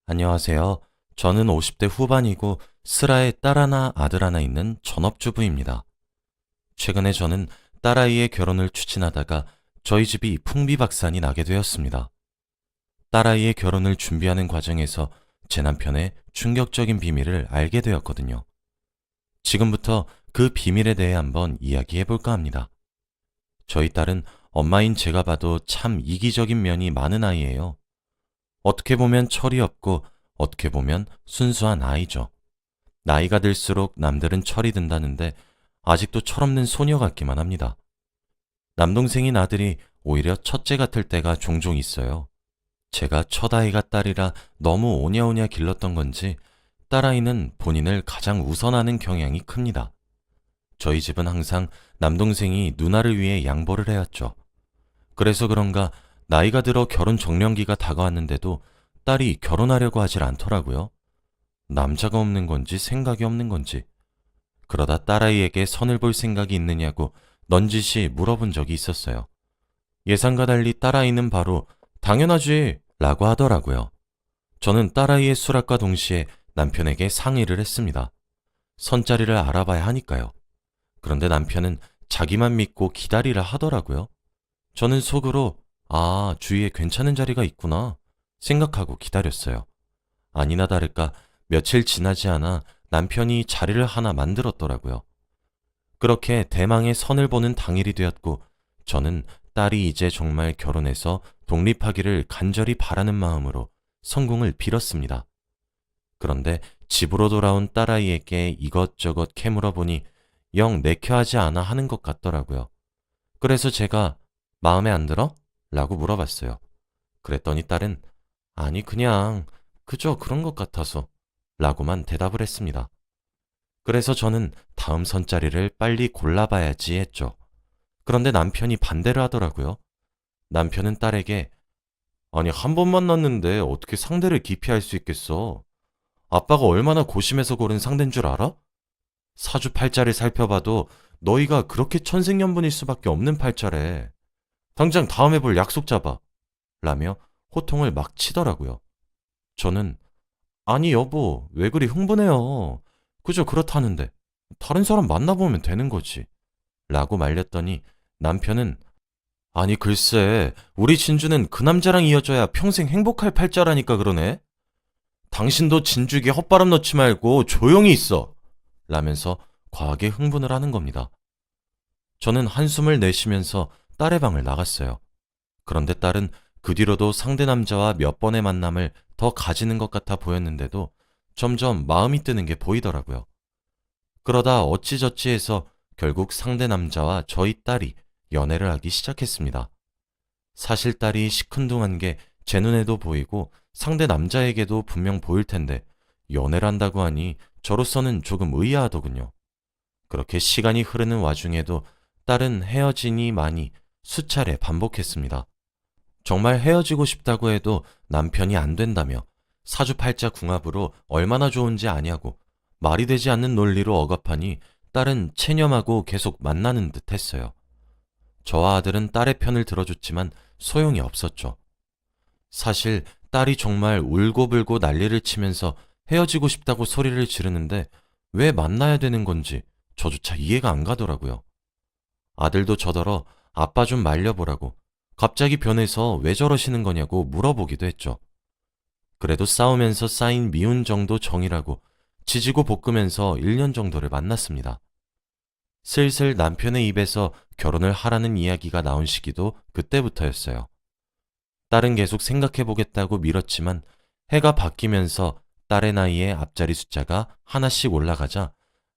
안녕하세요. 저는 50대 후반이고 슬아에 딸 하나, 아들 하나 있는 전업주부입니다. 최근에 저는 딸아이의 결혼을 추진하다가 저희 집이 풍비박산이 나게 되었습니다. 딸아이의 결혼을 준비하는 과정에서 제 남편의 충격적인 비밀을 알게 되었거든요. 지금부터 그 비밀에 대해 한번 이야기해 볼까 합니다. 저희 딸은 엄마인 제가 봐도 참 이기적인 면이 많은 아이예요. 어떻게 보면 철이 없고 어떻게 보면 순수한 아이죠. 나이가 들수록 남들은 철이 든다는데 아직도 철없는 소녀 같기만 합니다. 남동생인 아들이 오히려 첫째 같을 때가 종종 있어요. 제가 첫 아이가 딸이라 너무 오냐오냐 길렀던 건지 딸아이는 본인을 가장 우선하는 경향이 큽니다. 저희 집은 항상 남동생이 누나를 위해 양보를 해왔죠. 그래서 그런가 나이가 들어 결혼 정년기가 다가왔는데도 딸이 결혼하려고 하질 않더라고요. 남자가 없는 건지 생각이 없는 건지. 그러다 딸아이에게 선을 볼 생각이 있느냐고 넌지시 물어본 적이 있었어요. 예상과 달리 딸아이는 바로 당연하지 라고 하더라고요. 저는 딸아이의 수락과 동시에 남편에게 상의를 했습니다. 선자리를 알아봐야 하니까요. 그런데 남편은 자기만 믿고 기다리라 하더라고요. 저는 속으로 주위에 괜찮은 자리가 있구나 생각하고 기다렸어요. 아니나 다를까 며칠 지나지 않아 남편이 자리를 하나 만들었더라고요. 그렇게 대망의 선을 보는 당일이 되었고 저는 딸이 이제 정말 결혼해서 독립하기를 간절히 바라는 마음으로 성공을 빌었습니다. 그런데 집으로 돌아온 딸아이에게 이것저것 캐물어보니 영 내켜하지 않아 하는 것 같더라고요. 그래서 제가 마음에 안 들어? 라고 물어봤어요. 그랬더니 딸은 아니 그냥 그저 그런 것 같아서 라고만 대답을 했습니다. 그래서 저는 다음 선자리를 빨리 골라봐야지 했죠. 그런데 남편이 반대를 하더라고요. 남편은 딸에게 아니 한 번 만났는데 어떻게 상대를 기피할 수 있겠어? 아빠가 얼마나 고심해서 고른 상대인 줄 알아? 사주팔자를 살펴봐도 너희가 그렇게 천생연분일 수밖에 없는 팔자래. 당장 다음에 볼 약속 잡아. 라며 호통을 막 치더라고요. 저는 아니 여보 왜 그리 흥분해요. 그저 그렇다는데 다른 사람 만나보면 되는 거지. 라고 말렸더니 남편은 아니 글쎄 우리 진주는 그 남자랑 이어져야 평생 행복할 팔자라니까 그러네. 당신도 진주에게 헛바람 넣지 말고 조용히 있어. 라면서 과하게 흥분을 하는 겁니다. 저는 한숨을 내쉬면서 딸의 방을 나갔어요. 그런데 딸은 그 뒤로도 상대 남자와 몇 번의 만남을 더 가지는 것 같아 보였는데도 점점 마음이 뜨는 게 보이더라고요. 그러다 어찌저찌 해서 결국 상대 남자와 저희 딸이 연애를 하기 시작했습니다. 사실 딸이 시큰둥한 게 제 눈에도 보이고 상대 남자에게도 분명 보일 텐데 연애를 한다고 하니 저로서는 조금 의아하더군요. 그렇게 시간이 흐르는 와중에도 딸은 헤어지니 마니 수차례 반복했습니다. 정말 헤어지고 싶다고 해도 남편이 안 된다며 사주팔자 궁합으로 얼마나 좋은지 아냐고 말이 되지 않는 논리로 억압하니 딸은 체념하고 계속 만나는 듯 했어요. 저와 아들은 딸의 편을 들어줬지만 소용이 없었죠. 사실 딸이 정말 울고불고 난리를 치면서 헤어지고 싶다고 소리를 지르는데 왜 만나야 되는 건지 저조차 이해가 안 가더라고요. 아들도 저더러 아빠 좀 말려보라고 갑자기 변해서 왜 저러시는 거냐고 물어보기도 했죠. 그래도 싸우면서 쌓인 미운 정도 정이라고 지지고 볶으면서 1년 정도를 만났습니다. 슬슬 남편의 입에서 결혼을 하라는 이야기가 나온 시기도 그때부터였어요. 딸은 계속 생각해보겠다고 미뤘지만 해가 바뀌면서 딸의 나이에 앞자리 숫자가 하나씩 올라가자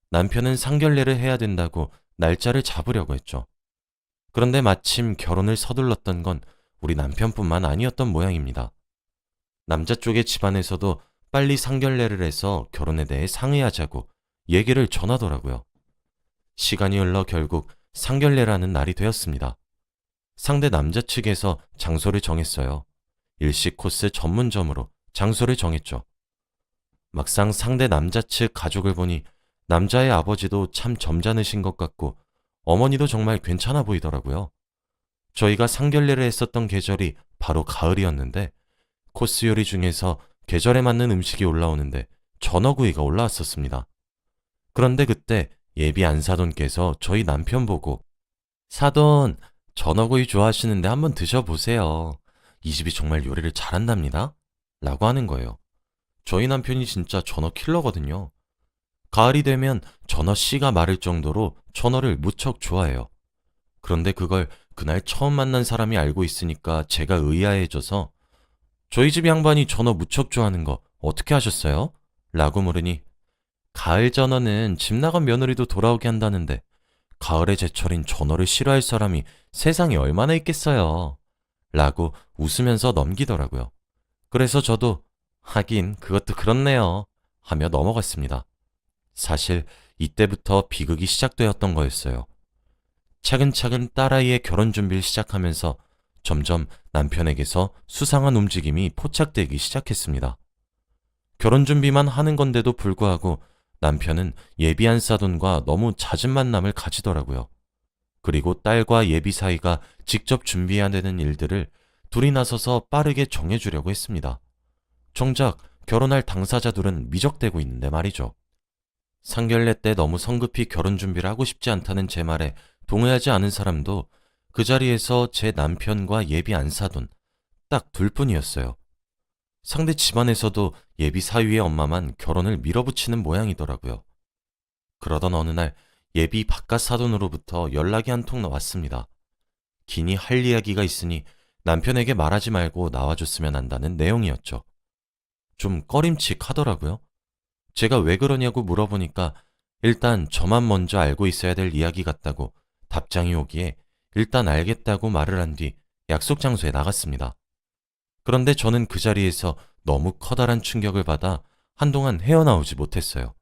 남편은 상견례를 해야 된다고 날짜를 잡으려고 했죠. 그런데 마침 결혼을 서둘렀던 건 우리 남편뿐만 아니었던 모양입니다. 남자 쪽의 집안에서도 빨리 상견례를 해서 결혼에 대해 상의하자고 얘기를 전하더라고요. 시간이 흘러 결국 상견례라는 날이 되었습니다. 상대 남자 측에서 장소를 정했어요. 일식 코스 전문점으로 장소를 정했죠. 막상 상대 남자 측 가족을 보니 남자의 아버지도 참 점잖으신 것 같고 어머니도 정말 괜찮아 보이더라고요. 저희가 상견례를 했었던 계절이 바로 가을이었는데 코스 요리 중에서 계절에 맞는 음식이 올라오는데 전어구이가 올라왔었습니다. 그런데 그때 예비 안사돈께서 저희 남편 보고 사돈, 전어구이 좋아하시는데 한번 드셔보세요. 이 집이 정말 요리를 잘한답니다. 라고 하는 거예요. 저희 남편이 진짜 전어 킬러거든요. 가을이 되면 전어 씨가 마를 정도로 전어를 무척 좋아해요. 그런데 그걸 그날 처음 만난 사람이 알고 있으니까 제가 의아해져서 저희 집 양반이 전어 무척 좋아하는 거 어떻게 하셨어요? 라고 물으니 가을 전어는 집 나간 며느리도 돌아오게 한다는데 가을의 제철인 전어를 싫어할 사람이 세상에 얼마나 있겠어요? 라고 웃으면서 넘기더라고요. 그래서 저도 하긴 그것도 그렇네요 하며 넘어갔습니다. 사실 이때부터 비극이 시작되었던 거였어요. 차근차근 딸아이의 결혼 준비를 시작하면서 점점 남편에게서 수상한 움직임이 포착되기 시작했습니다. 결혼 준비만 하는 건데도 불구하고 남편은 예비 안사돈과 너무 잦은 만남을 가지더라고요. 그리고 딸과 예비 사이가 직접 준비해야 되는 일들을 둘이 나서서 빠르게 정해주려고 했습니다. 정작 결혼할 당사자들은 미적대고 있는데 말이죠. 상견례 때 너무 성급히 결혼 준비를 하고 싶지 않다는 제 말에 동의하지 않은 사람도 그 자리에서 제 남편과 예비 안사돈 딱 둘뿐이었어요. 상대 집안에서도 예비 사위의 엄마만 결혼을 밀어붙이는 모양이더라고요. 그러던 어느 날 예비 바깥 사돈으로부터 연락이 한 통 왔습니다. 기니 할 이야기가 있으니 남편에게 말하지 말고 나와줬으면 한다는 내용이었죠. 좀 꺼림칙하더라고요. 제가 왜 그러냐고 물어보니까 일단 저만 먼저 알고 있어야 될 이야기 같다고 답장이 오기에 일단 알겠다고 말을 한 뒤 약속 장소에 나갔습니다. 그런데 저는 그 자리에서 너무 커다란 충격을 받아 한동안 헤어나오지 못했어요.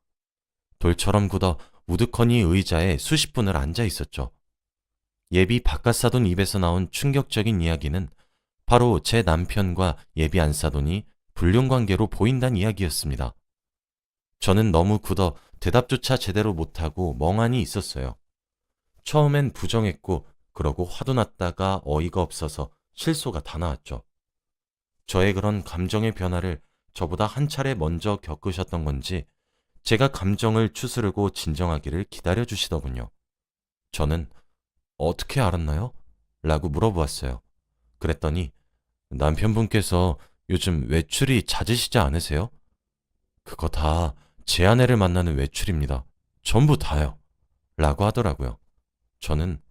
돌처럼 굳어 우두커니 의자에 수십 분을 앉아 있었죠. 예비 바깥사돈 입에서 나온 충격적인 이야기는 바로 제 남편과 예비 안사돈이 불륜관계로 보인다는 이야기였습니다. 저는 너무 굳어 대답조차 제대로 못하고 멍하니 있었어요. 처음엔 부정했고 그러고 화도 났다가 어이가 없어서 실소가 다 나왔죠. 저의 그런 감정의 변화를 저보다 한 차례 먼저 겪으셨던 건지 제가 감정을 추스르고 진정하기를 기다려 주시더군요. 저는 어떻게 알았나요? 라고 물어보았어요. 그랬더니 남편분께서 요즘 외출이 잦으시지 않으세요? 그거 다 제 아내를 만나는 외출입니다. 전부 다요. 라고 하더라고요. 저는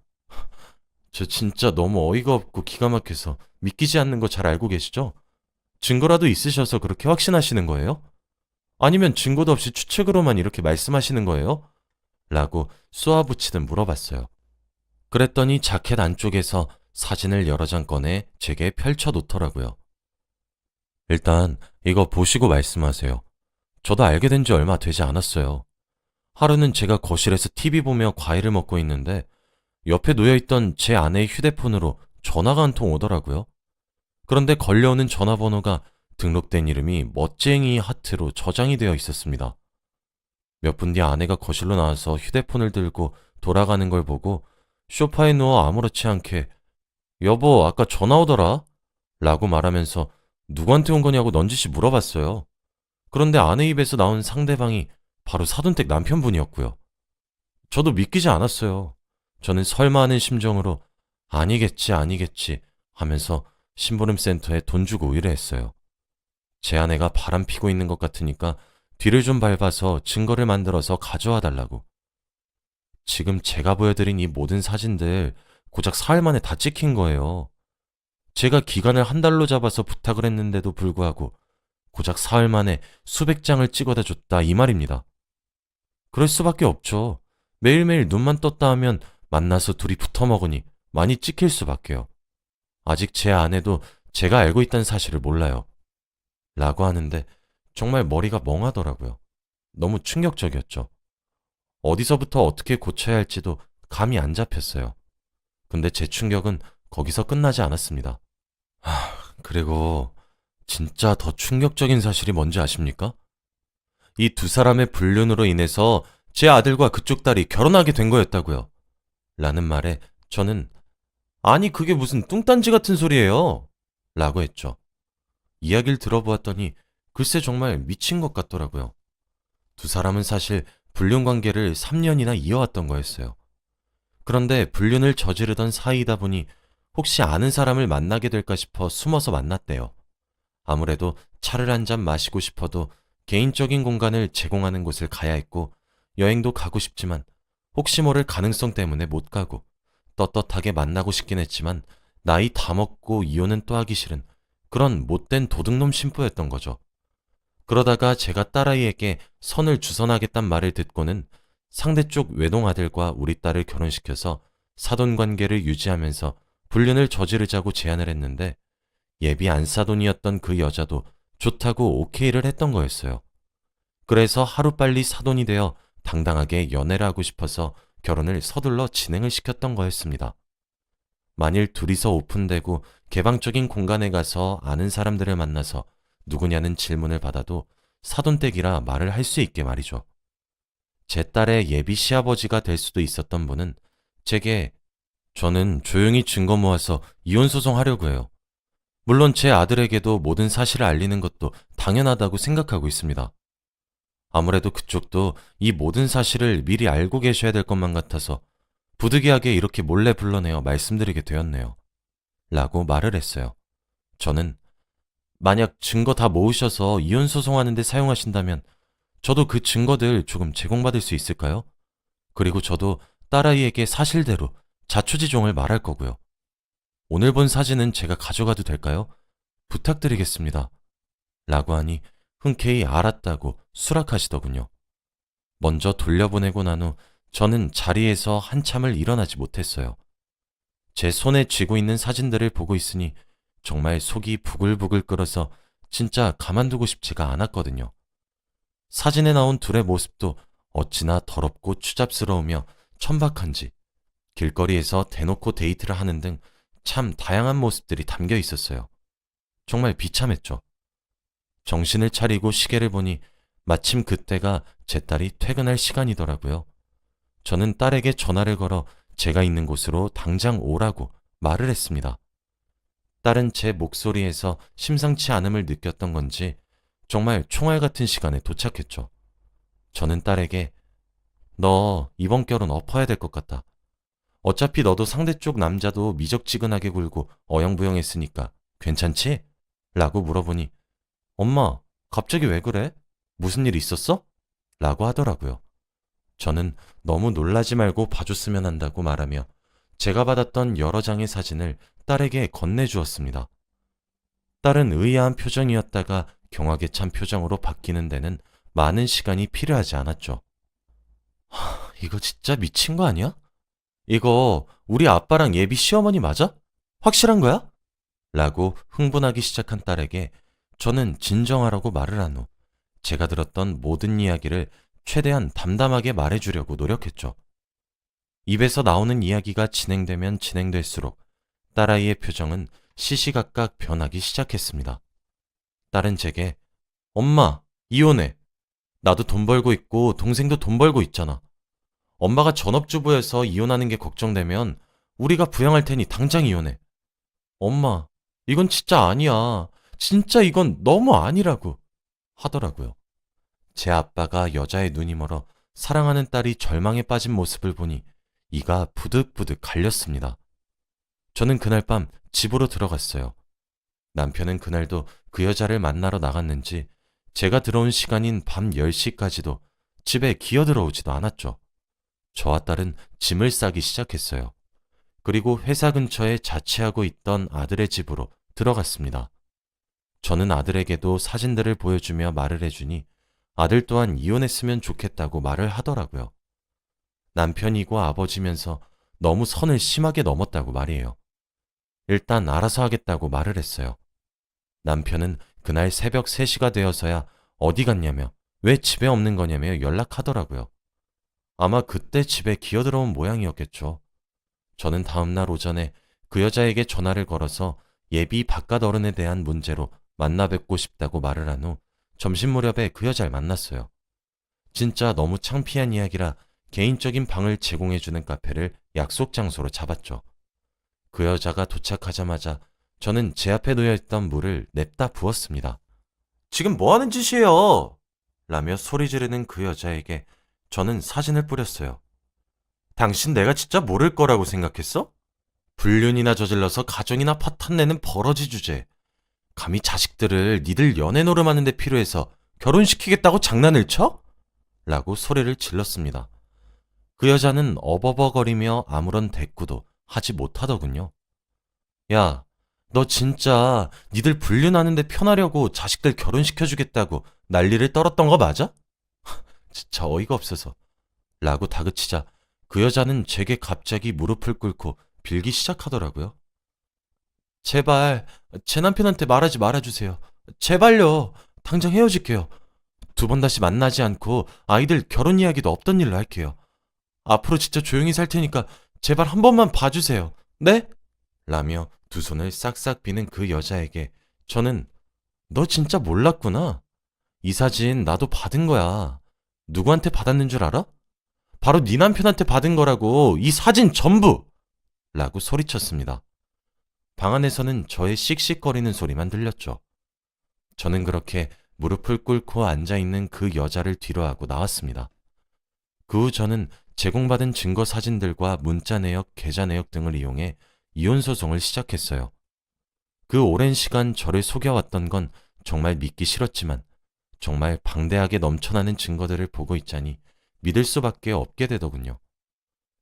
저 진짜 너무 어이가 없고 기가 막혀서 믿기지 않는 거 잘 알고 계시죠? 증거라도 있으셔서 그렇게 확신하시는 거예요? 아니면 증거도 없이 추측으로만 이렇게 말씀하시는 거예요? 라고 쏘아붙이듯 물어봤어요. 그랬더니 자켓 안쪽에서 사진을 여러 장 꺼내 제게 펼쳐 놓더라고요. 일단 이거 보시고 말씀하세요. 저도 알게 된 지 얼마 되지 않았어요. 하루는 제가 거실에서 TV 보며 과일을 먹고 있는데 옆에 놓여있던 제 아내의 휴대폰으로 전화가 한 통 오더라고요. 그런데 걸려오는 전화번호가 등록된 이름이 멋쟁이 하트로 저장이 되어 있었습니다. 몇 분 뒤 아내가 거실로 나와서 휴대폰을 들고 돌아가는 걸 보고 소파에 누워 아무렇지 않게 여보 아까 전화 오더라? 라고 말하면서 누구한테 온 거냐고 넌지시 물어봤어요. 그런데 아내 입에서 나온 상대방이 바로 사돈댁 남편분이었고요. 저도 믿기지 않았어요. 저는 설마 하는 심정으로 아니겠지 하면서 심부름센터에 돈 주고 의뢰했어요. 제 아내가 바람 피고 있는 것 같으니까 뒤를 좀 밟아서 증거를 만들어서 가져와 달라고. 지금 제가 보여드린 이 모든 사진들 고작 사흘 만에 다 찍힌 거예요. 제가 기간을 한 달로 잡아서 부탁을 했는데도 불구하고 고작 사흘 만에 수백 장을 찍어다 줬다 이 말입니다. 그럴 수밖에 없죠. 매일매일 눈만 떴다 하면 만나서 둘이 붙어 먹으니 많이 찍힐 수밖에요. 아직 제 아내도 제가 알고 있다는 사실을 몰라요. 라고 하는데 정말 머리가 멍하더라고요. 너무 충격적이었죠. 어디서부터 어떻게 고쳐야 할지도 감이 안 잡혔어요. 근데 제 충격은 거기서 끝나지 않았습니다. 그리고 진짜 더 충격적인 사실이 뭔지 아십니까? 이 두 사람의 불륜으로 인해서 제 아들과 그쪽 딸이 결혼하게 된 거였다고요. 라는 말에 저는 아니 그게 무슨 뚱딴지 같은 소리예요. 라고 했죠. 이야기를 들어보았더니 글쎄 정말 미친 것 같더라고요. 두 사람은 사실 불륜 관계를 3년이나 이어왔던 거였어요. 그런데 불륜을 저지르던 사이이다 보니 혹시 아는 사람을 만나게 될까 싶어 숨어서 만났대요. 아무래도 차를 한 잔 마시고 싶어도 개인적인 공간을 제공하는 곳을 가야 했고 여행도 가고 싶지만 혹시 모를 가능성 때문에 못 가고 떳떳하게 만나고 싶긴 했지만 나이 다 먹고 이혼은 또 하기 싫은 그런 못된 도둑놈 신부였던 거죠. 그러다가 제가 딸아이에게 선을 주선하겠단 말을 듣고는 상대쪽 외동아들과 우리 딸을 결혼시켜서 사돈 관계를 유지하면서 불륜을 저지르자고 제안을 했는데 예비 안사돈이었던 그 여자도 좋다고 오케이를 했던 거였어요. 그래서 하루빨리 사돈이 되어 당당하게 연애를 하고 싶어서 결혼을 서둘러 진행을 시켰던 거였습니다. 만일 둘이서 오픈되고 개방적인 공간에 가서 아는 사람들을 만나서 누구냐는 질문을 받아도 사돈댁이라 말을 할 수 있게 말이죠. 제 딸의 예비 시아버지가 될 수도 있었던 분은 제게 저는 조용히 증거 모아서 이혼 소송하려고 해요. 물론 제 아들에게도 모든 사실을 알리는 것도 당연하다고 생각하고 있습니다. 아무래도 그쪽도 이 모든 사실을 미리 알고 계셔야 될 것만 같아서 부득이하게 이렇게 몰래 불러내어 말씀드리게 되었네요. 라고 말을 했어요. 저는 만약 증거 다 모으셔서 이혼 소송하는데 사용하신다면 저도 그 증거들 조금 제공받을 수 있을까요? 그리고 저도 딸아이에게 사실대로 자초지종을 말할 거고요. 오늘 본 사진은 제가 가져가도 될까요? 부탁드리겠습니다. 라고 하니 흔쾌히 알았다고 수락하시더군요. 먼저 돌려보내고 난 후 저는 자리에서 한참을 일어나지 못했어요. 제 손에 쥐고 있는 사진들을 보고 있으니 정말 속이 부글부글 끓어서 진짜 가만두고 싶지가 않았거든요. 사진에 나온 둘의 모습도 어찌나 더럽고 추잡스러우며 천박한지 길거리에서 대놓고 데이트를 하는 등 참 다양한 모습들이 담겨 있었어요. 정말 비참했죠. 정신을 차리고 시계를 보니 마침 그때가 제 딸이 퇴근할 시간이더라고요. 저는 딸에게 전화를 걸어 제가 있는 곳으로 당장 오라고 말을 했습니다. 딸은 제 목소리에서 심상치 않음을 느꼈던 건지 정말 총알 같은 시간에 도착했죠. 저는 딸에게 너 이번 결혼 엎어야 될 것 같다. 어차피 너도 상대쪽 남자도 미적지근하게 굴고 어영부영했으니까 괜찮지? 라고 물어보니 엄마, 갑자기 왜 그래? 무슨 일 있었어? 라고 하더라고요. 저는 너무 놀라지 말고 봐줬으면 한다고 말하며 제가 받았던 여러 장의 사진을 딸에게 건네주었습니다. 딸은 의아한 표정이었다가 경악에 찬 표정으로 바뀌는 데는 많은 시간이 필요하지 않았죠. 이거 진짜 미친 거 아니야? 이거 우리 아빠랑 예비 시어머니 맞아? 확실한 거야? 라고 흥분하기 시작한 딸에게 저는 진정하라고 말을 한 후 제가 들었던 모든 이야기를 최대한 담담하게 말해주려고 노력했죠. 입에서 나오는 이야기가 진행되면 진행될수록 딸아이의 표정은 시시각각 변하기 시작했습니다. 딸은 제게 엄마, 이혼해. 나도 돈 벌고 있고 동생도 돈 벌고 있잖아. 엄마가 전업주부여서 이혼하는 게 걱정되면 우리가 부양할 테니 당장 이혼해. 엄마, 이건 진짜 아니야. 진짜 이건 너무 아니라고 하더라고요. 제 아빠가 여자의 눈이 멀어 사랑하는 딸이 절망에 빠진 모습을 보니 이가 부득부득 갈렸습니다. 저는 그날 밤 집으로 들어갔어요. 남편은 그날도 그 여자를 만나러 나갔는지 제가 들어온 시간인 밤 10시까지도 집에 기어들어오지도 않았죠. 저와 딸은 짐을 싸기 시작했어요. 그리고 회사 근처에 자취하고 있던 아들의 집으로 들어갔습니다. 저는 아들에게도 사진들을 보여주며 말을 해주니 아들 또한 이혼했으면 좋겠다고 말을 하더라고요. 남편이고 아버지면서 너무 선을 심하게 넘었다고 말이에요. 일단 알아서 하겠다고 말을 했어요. 남편은 그날 새벽 3시가 되어서야 어디 갔냐며 왜 집에 없는 거냐며 연락하더라고요. 아마 그때 집에 기어들어온 모양이었겠죠. 저는 다음날 오전에 그 여자에게 전화를 걸어서 예비 바깥 어른에 대한 문제로 만나 뵙고 싶다고 말을 한 후 점심 무렵에 그 여자를 만났어요. 진짜 너무 창피한 이야기라 개인적인 방을 제공해주는 카페를 약속 장소로 잡았죠. 그 여자가 도착하자마자 저는 제 앞에 놓여있던 물을 냅다 부었습니다. 지금 뭐 하는 짓이에요? 라며 소리 지르는 그 여자에게 저는 사진을 뿌렸어요. 당신 내가 진짜 모를 거라고 생각했어? 불륜이나 저질러서 가정이나 파탄내는 버러지 주제. 감히 자식들을 니들 연애 노름하는 데 필요해서 결혼시키겠다고 장난을 쳐? 라고 소리를 질렀습니다. 그 여자는 어버버거리며 아무런 대꾸도 하지 못하더군요. 야, 너 진짜 니들 불륜하는데 편하려고 자식들 결혼시켜주겠다고 난리를 떨었던 거 맞아? 진짜 어이가 없어서. 라고 다그치자 그 여자는 제게 갑자기 무릎을 꿇고 빌기 시작하더라고요. 제발 제 남편한테 말하지 말아주세요. 제발요. 당장 헤어질게요. 두 번 다시 만나지 않고 아이들 결혼 이야기도 없던 일로 할게요. 앞으로 진짜 조용히 살 테니까 제발 한 번만 봐주세요. 네? 라며 두 손을 싹싹 비는 그 여자에게 저는 너 진짜 몰랐구나. 이 사진 나도 받은 거야. 누구한테 받았는 줄 알아? 바로 네 남편한테 받은 거라고. 이 사진 전부! 라고 소리쳤습니다. 방 안에서는 저의 씩씩거리는 소리만 들렸죠. 저는 그렇게 무릎을 꿇고 앉아있는 그 여자를 뒤로하고 나왔습니다. 그 후 저는 제공받은 증거 사진들과 문자 내역, 계좌 내역 등을 이용해 이혼 소송을 시작했어요. 그 오랜 시간 저를 속여왔던 건 정말 믿기 싫었지만 정말 방대하게 넘쳐나는 증거들을 보고 있자니 믿을 수밖에 없게 되더군요.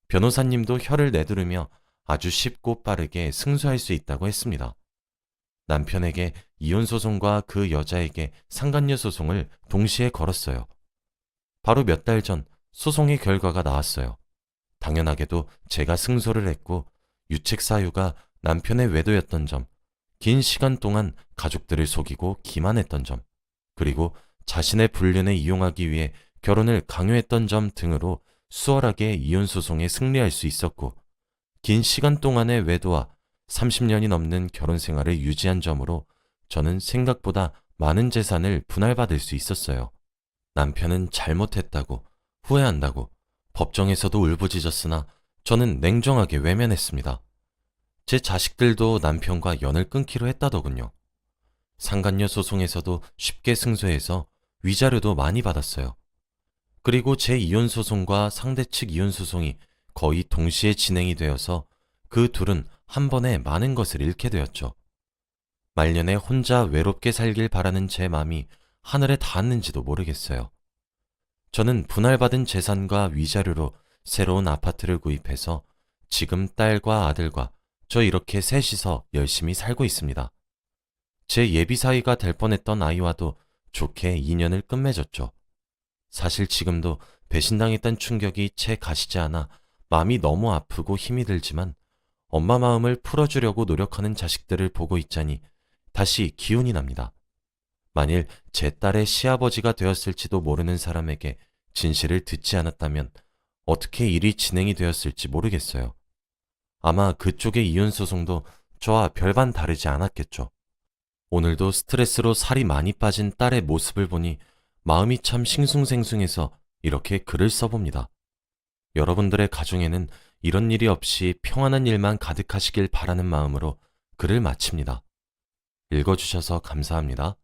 변호사님도 혀를 내두르며 아주 쉽고 빠르게 승소할 수 있다고 했습니다. 남편에게 이혼 소송과 그 여자에게 상간녀 소송을 동시에 걸었어요. 바로 몇 달 전 소송의 결과가 나왔어요. 당연하게도 제가 승소를 했고 유책 사유가 남편의 외도였던 점, 긴 시간 동안 가족들을 속이고 기만했던 점, 그리고 자신의 불륜에 이용하기 위해 결혼을 강요했던 점 등으로 수월하게 이혼 소송에 승리할 수 있었고, 긴 시간 동안의 외도와 30년이 넘는 결혼 생활을 유지한 점으로 저는 생각보다 많은 재산을 분할받을 수 있었어요. 남편은 잘못했다고, 후회한다고 법정에서도 울부짖었으나 저는 냉정하게 외면했습니다. 제 자식들도 남편과 연을 끊기로 했다더군요. 상간녀 소송에서도 쉽게 승소해서 위자료도 많이 받았어요. 그리고 제 이혼 소송과 상대 측 이혼 소송이 거의 동시에 진행이 되어서 그 둘은 한 번에 많은 것을 잃게 되었죠. 말년에 혼자 외롭게 살길 바라는 제 마음이 하늘에 닿았는지도 모르겠어요. 저는 분할받은 재산과 위자료로 새로운 아파트를 구입해서 지금 딸과 아들과 저 이렇게 셋이서 열심히 살고 있습니다. 제 예비 사위가 될 뻔했던 아이와도 좋게 인연을 끝맺었죠. 사실 지금도 배신당했던 충격이 채 가시지 않아 마음이 너무 아프고 힘이 들지만 엄마 마음을 풀어주려고 노력하는 자식들을 보고 있자니 다시 기운이 납니다. 만일 제 딸의 시아버지가 되었을지도 모르는 사람에게 진실을 듣지 않았다면 어떻게 일이 진행이 되었을지 모르겠어요. 아마 그쪽의 이혼 소송도 저와 별반 다르지 않았겠죠. 오늘도 스트레스로 살이 많이 빠진 딸의 모습을 보니 마음이 참 싱숭생숭해서 이렇게 글을 써봅니다. 여러분들의 가정에는 이런 일이 없이 평안한 일만 가득하시길 바라는 마음으로 글을 마칩니다. 읽어주셔서 감사합니다.